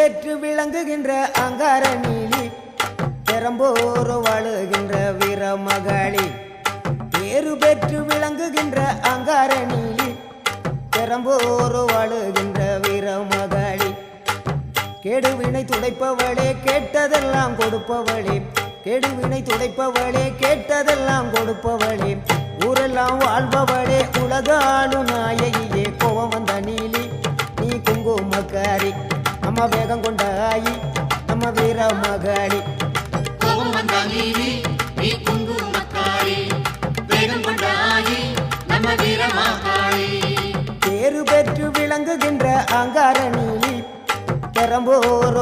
பெற்று விளங்குகின்ற அங்கார நீலி பெரம்போர் வாழுகின்ற வீரமகளி பேரு பெற்று விளங்குகின்ற அங்கார நீலி பெரம்போர் வாழுகின்ற வீரமகளி கேடுவினை துடைப்பவளே கேட்டதெல்லாம் கொடுப்பவளே கேடுவினை துடைப்பவளே கேட்டதெல்லாம் கொடுப்பவளே ஊரெல்லாம் வாழ்பவளே உலகாளு நாயகியே கோவம் வந்த நீலி நீ குங்குமக்காரி நம்ம வேகம் கொண்ட ஆயி நம்ம வீரமகளி கோபம் வந்த நீலி நீ குங்குமக்காரி வேகம் கொண்ட ஆயி நம்ம வீரமகளி பேரு பெற்று விளங்குகின்ற அங்கார நீலி பெரம்போர்